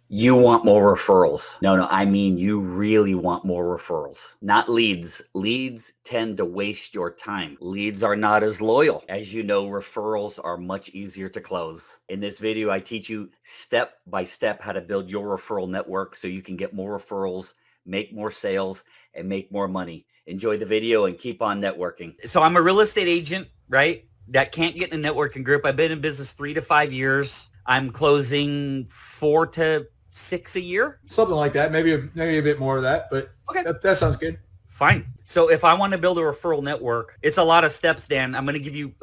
You want more referrals. No, I mean, you really want more referrals, not leads. Leads tend to waste your time. Leads are not as loyal. As you know, referrals are much easier to close. In this video, I teach you step by step how to build your referral network so you can get more referrals, make more sales, and make more money. Enjoy the video and keep on networking. So I'm a real estate agent, right? That can't get in a networking group. I've been in business 3 to 5 years. I'm closing 4 to 6 a year. Something like that. Maybe a bit more of that, but okay, that sounds good. Fine. So if I want to build a referral network, it's a lot of steps, Dan. I'm going to give you,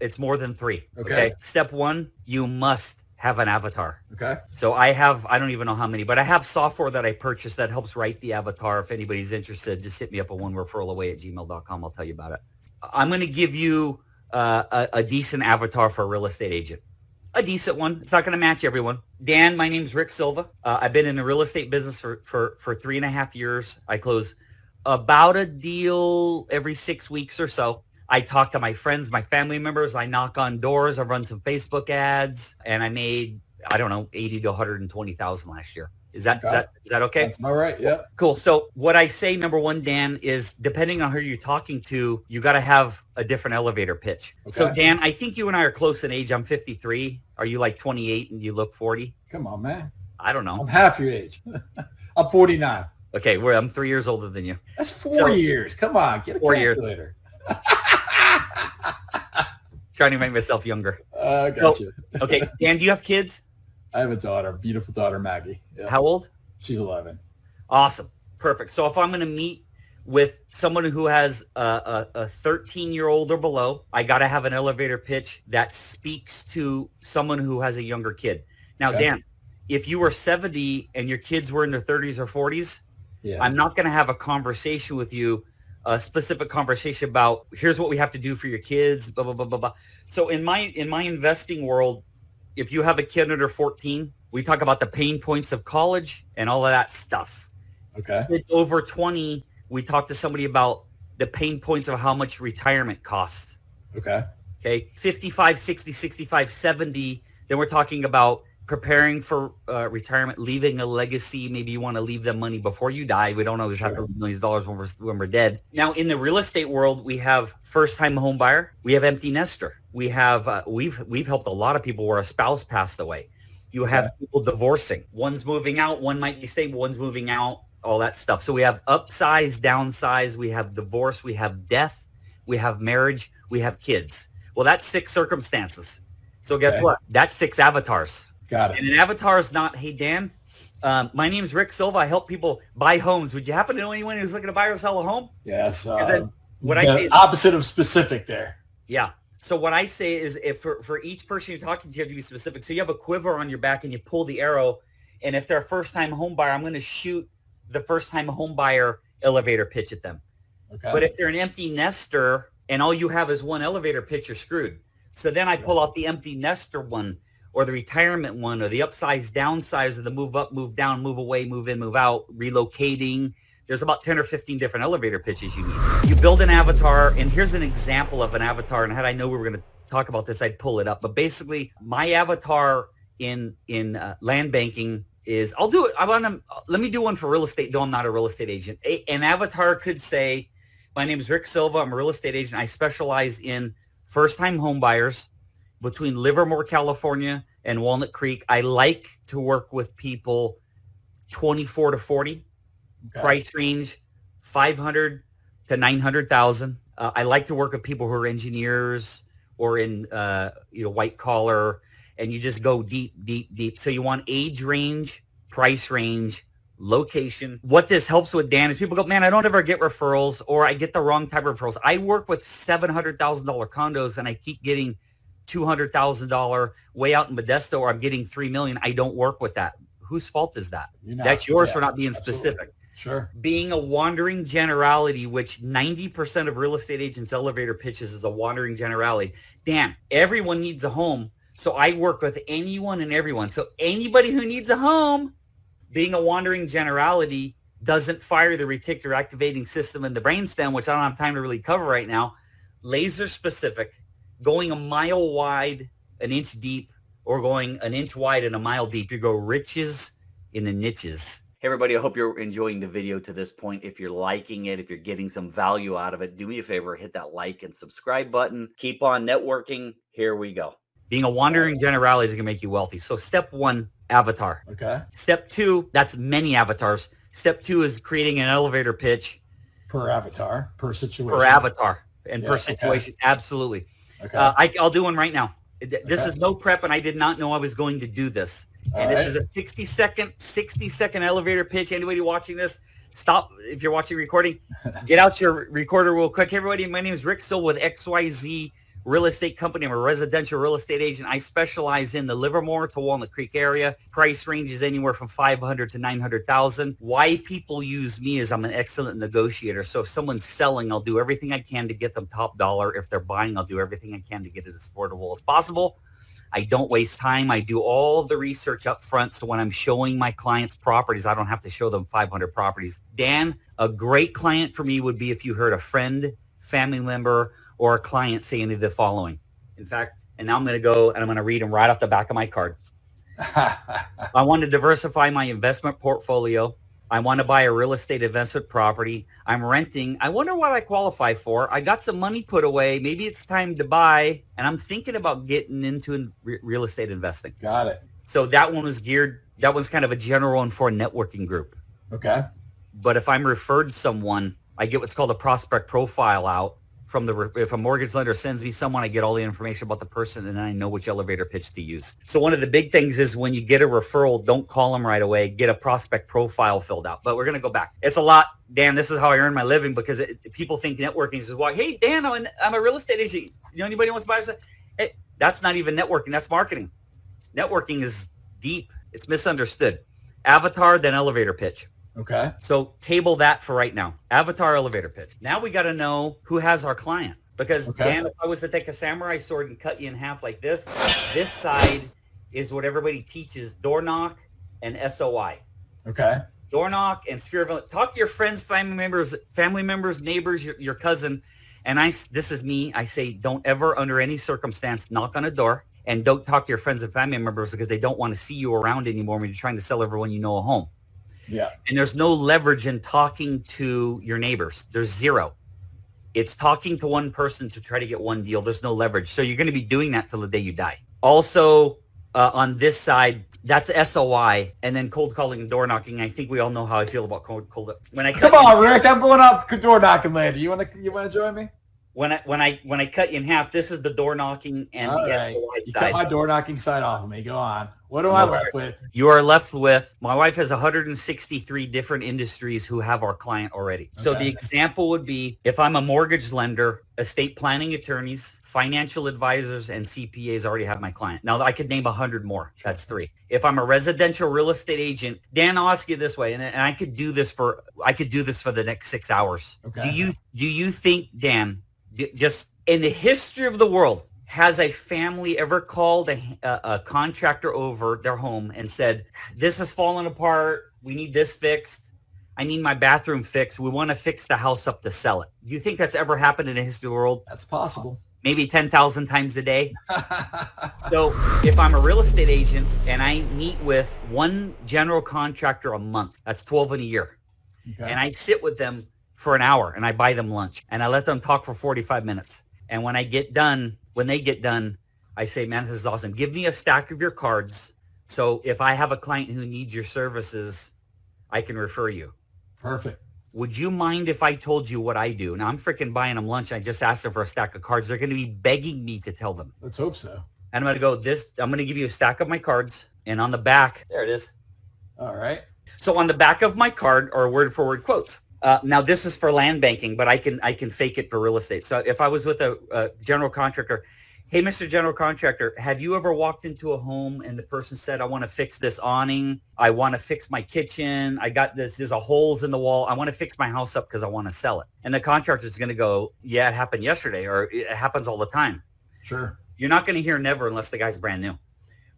it's more than 3. Okay. Step 1, you must have an avatar. Okay. So I don't even know how many, but I have software that I purchased that helps write the avatar. If anybody's interested, just hit me up at onereferralaway@gmail.com. I'll tell you about it. I'm going to give you a decent avatar for a real estate agent. A decent one. It's not going to match everyone. Dan, my name's Rick Silva. I've been in the real estate business for 3.5 years. I close about a deal every 6 weeks or so. I talk to my friends, my family members. I knock on doors. I run some Facebook ads, and I made, I don't know, 80 to 120,000 last year. Is that okay? That's all right. Yeah. Cool. So what I say, number one, Dan, is depending on who you're talking to, you got to have a different elevator pitch. Okay. So Dan, I think you and I are close in age. I'm 53. Are you like 28 and you look 40? Come on, man. I don't know. I'm half your age. I'm 49. Okay. I'm 3 years older than you. That's 4 years. Come on. Get a 4 calculator. Trying to make myself younger. Gotcha. Okay. Dan, do you have kids? I have a daughter, beautiful daughter, Maggie. Yeah. How old? She's 11. Awesome. Perfect. So if I'm going to meet with someone who has a 13-year-old or below, I got to have an elevator pitch that speaks to someone who has a younger kid. Now, okay. Dan, if you were 70 and your kids were in their 30s or 40s, I'm not going to have a conversation with you, a specific conversation about here's what we have to do for your kids, blah, blah, blah, blah, blah. So in my investing world, if you have a kid under 14, we talk about the pain points of college and all of that stuff. Okay. Kids over 20, we talk to somebody about the pain points of how much retirement costs. Okay. Okay. 55, 60, 65, 70. Then we're talking about preparing for retirement, leaving a legacy. Maybe you want to leave them money before you die. We don't always have millions of dollars when we're dead. Now, in the real estate world, we have first-time home buyer. We have empty nester. We have we've helped a lot of people where a spouse passed away. You have people divorcing. One's moving out. One might be stable. One's moving out. All that stuff. So we have upsize, downsize. We have divorce. We have death. We have marriage. We have kids. Well, that's 6 circumstances. So guess what? That's 6 avatars. Got it. And an avatar is not, hey, Dan, my name is Rick Silva. I help people buy homes. Would you happen to know anyone who's looking to buy or sell a home? Yes. What I say is opposite of specific there. Yeah. So what I say is if for each person you're talking to, you have to be specific. So you have a quiver on your back and you pull the arrow. And if they're a first-time home buyer, I'm going to shoot the first-time home buyer elevator pitch at them. Okay. But if they're an empty nester and all you have is one elevator pitch, you're screwed. So then I pull out the empty nester one or the retirement one or the upsize, downsize or the move up, move down, move away, move in, move out, relocating. There's about 10 or 15 different elevator pitches you need. You build an avatar, and here's an example of an avatar. And had I know we were going to talk about this, I'd pull it up. But basically, my avatar in land banking is, I'll do it. Let me do one for real estate, though I'm not a real estate agent. An avatar could say, my name is Rick Silva. I'm a real estate agent. I specialize in first-time home buyers between Livermore, California, and Walnut Creek. I like to work with people 24 to 40. Okay. Price range 500 to 900,000. I like to work with people who are engineers or in white collar, and you just go deep, deep, deep. So you want age range, price range, location. What this helps with, Dan, is people go, man, I don't ever get referrals, or I get the wrong type of referrals. I work with $700,000 condos, and I keep getting $200,000 way out in Modesto, or I'm getting $3 million. I don't work with that. Whose fault is that? That's yours for not being specific. Sure. Being a wandering generality, which 90% of real estate agents' elevator pitches is a wandering generality. Dan, everyone needs a home. So I work with anyone and everyone. So anybody who needs a home, being a wandering generality doesn't fire the reticular activating system in the brainstem, which I don't have time to really cover right now. Laser specific, going a mile wide, an inch deep, or going an inch wide and a mile deep. You go riches in the niches. Hey everybody, I hope you're enjoying the video to this point. If you're liking it, if you're getting some value out of it, do me a favor, hit that like and subscribe button. Keep on networking. Here we go. Being a wandering generality is going to make you wealthy. So step 1, avatar. Okay. Step 2, that's many avatars. Step 2 is creating an elevator pitch. Per avatar, per situation. Per avatar and Yeah, per situation. Okay. Absolutely. Okay. I'll do one right now. This is no prep, and I did not know I was going to do this. And this is a 60-second elevator pitch. Anybody watching this, stop. If you're watching recording, get out your recorder real quick. Hey, everybody, my name is Rick Sill with XYZ Real Estate Company. I'm a residential real estate agent. I specialize in the Livermore to Walnut Creek area. Price ranges anywhere from $500,000 to $900,000. Why people use me is I'm an excellent negotiator. So if someone's selling, I'll do everything I can to get them top dollar. If they're buying, I'll do everything I can to get it as affordable as possible. I don't waste time. I do all the research up front. So when I'm showing my clients properties, I don't have to show them 500 properties. Dan, a great client for me would be if you heard a friend, family member, or a client say any of the following. In fact, and now I'm going to go and I'm going to read them right off the back of my card. I want to diversify my investment portfolio. I want to buy a real estate investment property. I'm renting. I wonder what I qualify for. I got some money put away. Maybe it's time to buy. And I'm thinking about getting into real estate investing. Got it. So that one was geared. That was kind of a general one for a networking group. Okay. But if I'm referred someone, I get what's called a prospect profile out. If a mortgage lender sends me someone, I get all the information about the person and I know which elevator pitch to use. So one of the big things is when you get a referral, don't call them right away. Get a prospect profile filled out. But we're going to go back. It's a lot. Dan, this is how I earn my living because people think networking is why, hey, Dan, I'm a real estate agent. You know anybody who wants to buy something? Hey, that's not even networking. That's marketing. Networking is deep. It's misunderstood. Avatar, then elevator pitch. Okay. So table that for right now. Avatar, elevator pitch. Now we got to know who has our client. Because, Dan, if I was to take a samurai sword and cut you in half like this side is what everybody teaches, door knock and SOI. Okay. Door knock and sphere of... Talk to your friends, family members, neighbors, your cousin. And this is me. I say don't ever, under any circumstance, knock on a door. And don't talk to your friends and family members because they don't want to see you around anymore when you're trying to sell everyone you know a home. Yeah. And there's no leverage in talking to your neighbors. There's zero. It's talking to one person to try to get one deal. There's no leverage. So you're going to be doing that till the day you die. Also, on this side, that's SOI. And then cold calling and door knocking. I think we all know how I feel about cold. When I Come on, Rick. I'm going out door knocking later. You want to join me? When I cut you in half, this is the door knocking and all the right. SOI You side. cut my door knocking side off of me. Go on. What am I left with? You are left with, my wife has 163 different industries who have our client already. Okay. So the example would be if I'm a mortgage lender, estate planning attorneys, financial advisors, and CPAs already have my client. Now I could name 100 more. That's 3. If I'm a residential real estate agent, Dan, I'll ask you this way, and I could do this for the next 6 hours. Okay. Do you think, Dan, just in the history of the world, has a family ever called a contractor over their home and said, this has fallen apart, we need this fixed, I need my bathroom fixed, we want to fix the house up to sell it? Do you think that's ever happened in the history of the world? That's possible. Maybe 10,000 times a day. So if I'm a real estate agent and I meet with one general contractor a month, that's 12 in a year. Okay. And I sit with them for an hour and I buy them lunch and I let them talk for 45 minutes. And when they get done, I say, man, this is awesome. Give me a stack of your cards. So if I have a client who needs your services, I can refer you. Perfect. Would you mind if I told you what I do? Now I'm freaking buying them lunch. I just asked them for a stack of cards. They're going to be begging me to tell them. Let's hope so. And I'm going to give you a stack of my cards. And on the back, there it is. All right. So on the back of my card are word for word quotes. Now this is for land banking, but I can fake it for real estate. So if I was with a general contractor, hey, Mr. General Contractor, have you ever walked into a home and the person said, I want to fix this awning. I want to fix my kitchen. I got this. There's a holes in the wall. I want to fix my house up because I want to sell it. And the contractor is going to go, yeah, it happened yesterday, or it happens all the time. Sure. You're not going to hear never unless the guy's brand new.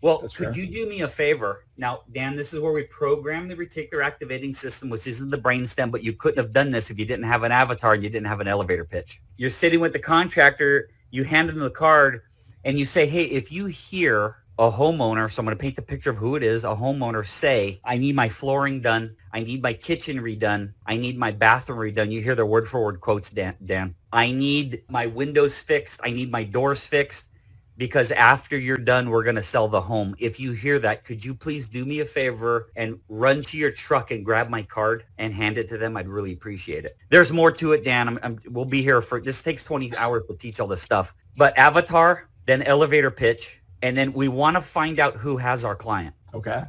Well, That's could fair. you do me a favor? Now, Dan, this is where we program the reticular activating system, which isn't the brainstem, but you couldn't have done this if you didn't have an avatar and you didn't have an elevator pitch. You're sitting with the contractor, you hand them the card, and you say, hey, if you hear a homeowner, so I'm going to paint the picture of who it is, a homeowner say, I need my flooring done. I need my kitchen redone. I need my bathroom redone. You hear the word for word quotes, Dan. I need my windows fixed. I need my doors fixed, because after you're done, we're going to sell the home. If you hear that, could you please do me a favor and run to your truck and grab my card and hand it to them? I'd really appreciate it. There's more to it, Dan. We'll be here for, this takes 20 hours to teach all this stuff. But avatar, then elevator pitch, and then we want to find out who has our client. Okay.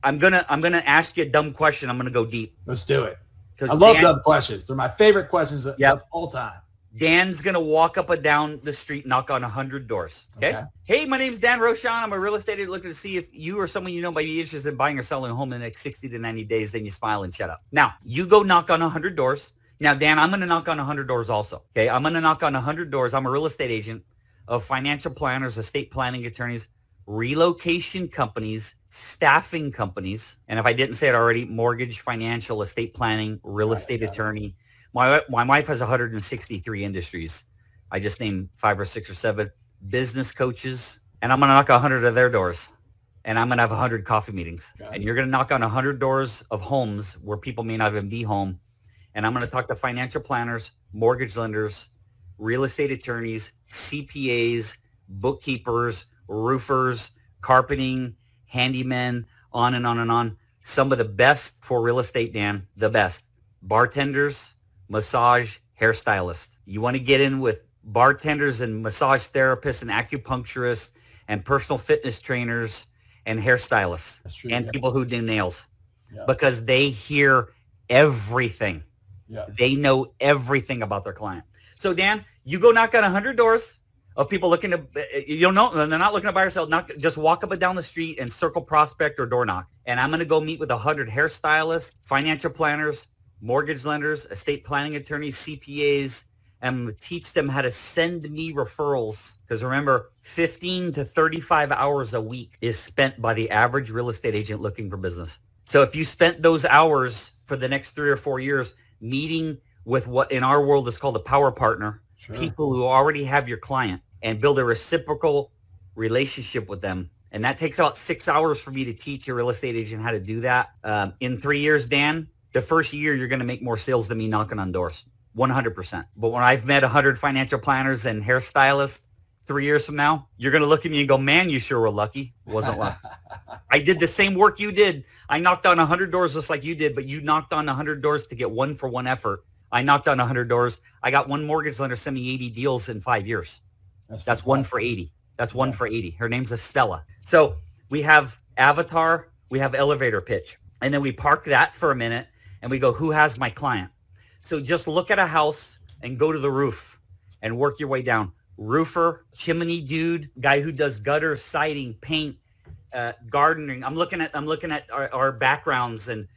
I'm gonna ask you a dumb question. I'm gonna go deep. Let's do it. I love dumb questions. They're my favorite questions of all time. Dan's going to walk up and down the street, knock on 100 doors. Okay? Hey, my name's Dan Rochon. I'm a real estate agent looking to see if you or someone you know might be interested in buying or selling a home in the next 60 to 90 days. Then you smile and shut up. Now, you go knock on 100 doors. Now, Dan, I'm going to knock on 100 doors also. Okay? I'm going to knock on 100 doors. I'm a real estate agent of financial planners, estate planning attorneys, relocation companies, staffing companies. And if I didn't say it already, mortgage, financial, estate planning, real estate attorney. My wife has 163 industries. I just named 5 or 6 or 7 business coaches, and I'm going to knock 100 of their doors, and I'm going to have 100 coffee meetings. And you're going to knock on 100 doors of homes where people may not even be home. And I'm going to talk to financial planners, mortgage lenders, real estate attorneys, CPAs, bookkeepers, roofers, carpeting, handymen, on and on and on. Some of the best for real estate, Dan, the best. Bartenders, massage, hairstylists. You want to get in with bartenders and massage therapists and acupuncturists and personal fitness trainers and hairstylists and people who do nails because they hear everything. They know everything about their client. So Dan, you go knock on 100 doors of people looking to, you'll know, they're not looking to buy or sell, just walk up and down the street and circle prospect or door knock. And I'm going to go meet with 100 hairstylists, financial planners, mortgage lenders, estate planning attorneys, CPAs, and teach them how to send me referrals. Because remember, 15 to 35 hours a week is spent by the average real estate agent looking for business. So if you spent those hours for the next 3 or 4 years meeting with what in our world is called a power partner, people who already have your client, and build a reciprocal relationship with them. And that takes about 6 hours for me to teach a real estate agent how to do that. In 3 years, Dan, the first year, you're going to make more sales than me knocking on doors, 100%. But when I've met 100 financial planners and hairstylists 3 years from now, you're going to look at me and go, man, you sure were lucky. Wasn't lucky. I did the same work you did. I knocked on 100 doors just like you did, but you knocked on 100 doors to get one for one effort. I knocked on 100 doors. I got one mortgage lender send me 80 deals in 5 years. That's 1 for 80. That's 1 for 80. Her name's Estella. So we have avatar, we have elevator pitch, and then we park that for a minute and we go, who has my client? So just look at a house and go to the roof and work your way down. Roofer, chimney dude, guy who does gutter, siding, paint, gardening. I'm looking at our backgrounds and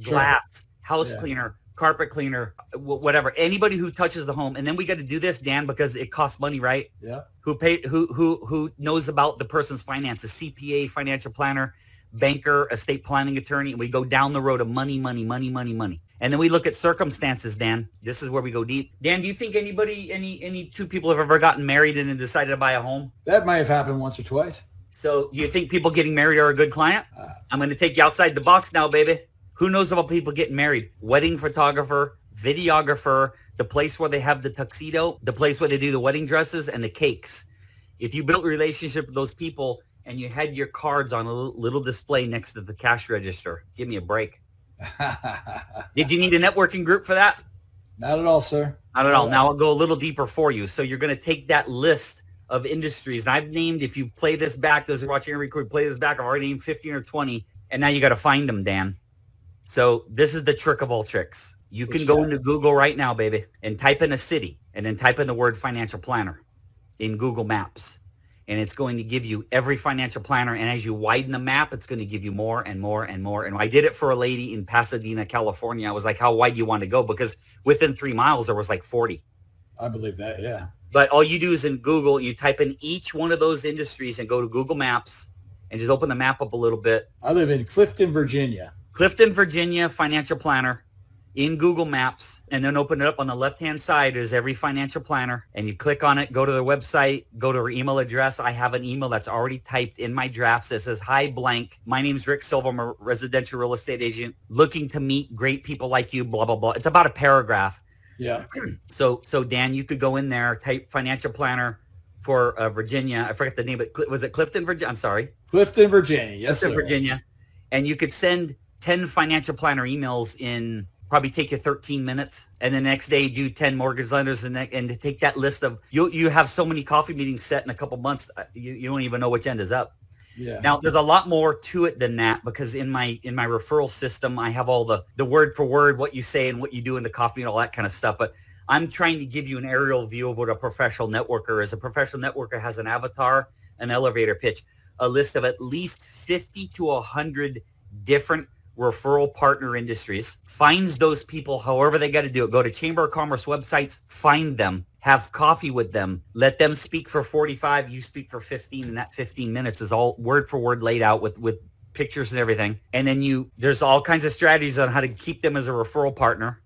glass, house cleaner, carpet cleaner, whatever. Anybody who touches the home. And then we got to do this, Dan, because it costs money, right? Yeah. Who knows about the person's finances? CPA, financial planner, banker, estate planning attorney. And we go down the road of money. And then we look at circumstances, Dan. This is where we go deep. Dan, do you think any two people have ever gotten married and then decided to buy a home? That might have happened once or twice. So you think people getting married are a good client? I'm going to take you outside the box now, baby. Who knows about people getting married? Wedding photographer, videographer, the place where they have the tuxedo, the place where they do the wedding dresses and the cakes. If you built a relationship with those people and you had your cards on a little display next to the cash register, give me a break. Did you need a networking group for that? Not at all, sir. Not at all. Now I'll go a little deeper for you. So you're going to take that list of industries. And I've named, if you play this back, those who are watching every record, play this back, I've already named 15 or 20. And now you got to find them, Dan. So this is the trick of all tricks. You can go into Google right now, baby, and type in a city and then type in the word financial planner in Google Maps. And it's going to give you every financial planner. And as you widen the map, it's going to give you more and more and more. And I did it for a lady in Pasadena, California. I was like, how wide do you want to go? Because within 3 miles, there was like 40. I believe that, yeah. But all you do is in Google, you type in each one of those industries and go to Google Maps and just open the map up a little bit. I live in Clifton, Virginia. Clifton, Virginia, financial planner. in Google Maps, and then open it up. On the left-hand side is every financial planner, and you click on it, go to their website, go to their email address. I have an email that's already typed in my drafts that says, "Hi, blank. My name's Rick Silva. I'm a residential real estate agent looking to meet great people like you, blah, blah, blah." It's about a paragraph. Yeah. So Dan, you could go in there, type financial planner for Virginia. I forget the name, but was it Clifton, Virginia? I'm sorry. Clifton, Virginia. Yes, Clifton, sir. Virginia. And you could send 10 financial planner emails in, probably take you 13 minutes. And the next day do 10 mortgage lenders and to take that list of, you have so many coffee meetings set in a couple months, you don't even know which end is up. Yeah. Now there's a lot more to it than that, because in my referral system, I have all the word for word, what you say and what you do in the coffee and all that kind of stuff. But I'm trying to give you an aerial view of what a professional networker is. A professional networker has an avatar, an elevator pitch, a list of at least 50 to 100 different referral partner industries, finds those people however they got to do it. Go to Chamber of Commerce websites, find them, have coffee with them, let them speak for 45, you speak for 15, and that 15 minutes is all word for word laid out with pictures and everything. And then there's all kinds of strategies on how to keep them as a referral partner.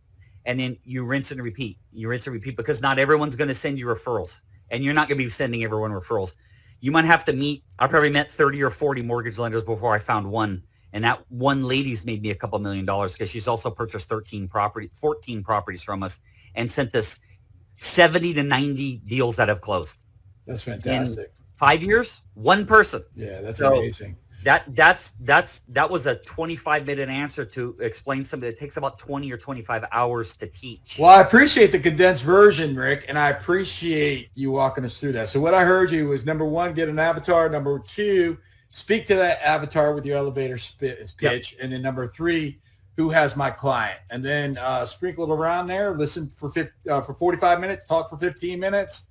And then you rinse and repeat. You rinse and repeat, because not everyone's going to send you referrals, and you're not going to be sending everyone referrals. You might have to meet, I probably met 30 or 40 mortgage lenders before I found one. And that one lady's made me a couple $1 million, because she's also purchased 14 properties from us and sent us 70 to 90 deals that have closed. That's fantastic. In 5 years, one person. Yeah, that's amazing. That was a 25-minute answer to explain something that takes about 20 or 25 hours to teach. Well, I appreciate the condensed version, Rick, and I appreciate you walking us through that. So what I heard you was, number one, get an avatar. Number two, speak to that avatar with your elevator pitch. Yep. And then number three, who has my client? And then sprinkle it around there, listen for 45 minutes, talk for 15 minutes,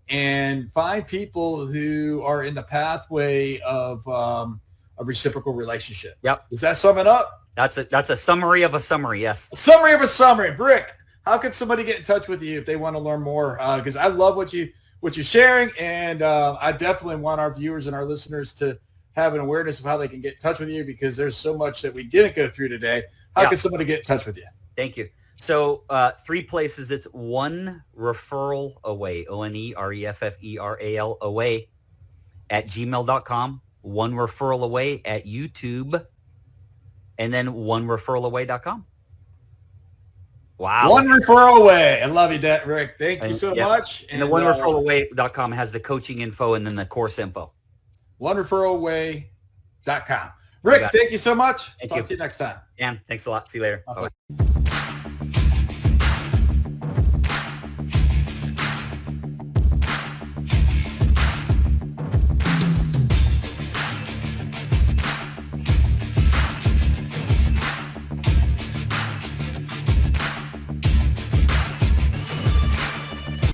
and find people who are in the pathway of a reciprocal relationship. Yep. Does that sum it up? That's a summary of a summary, yes. A summary of a summary. Rick, how can somebody get in touch with you if they want to learn more? Because I love what you're sharing, and I definitely want our viewers and our listeners to have an awareness of how they can get in touch with you, because there's so much that we didn't go through today. How can somebody get in touch with you? Thank you. So 3 places. It's One Referral Away, OneRefferal away at gmail.com, One Referral Away at YouTube, and then OneRefferalAway.com. Wow. One Referral Away. I love you, Rick. Thank you so much. And the OneRefferalAway.com has the coaching info and then the course info. OneRefferalAway.com. Rick, thank you so much. Talk to you next time. Dan, thanks a lot. See you later. Bye-bye.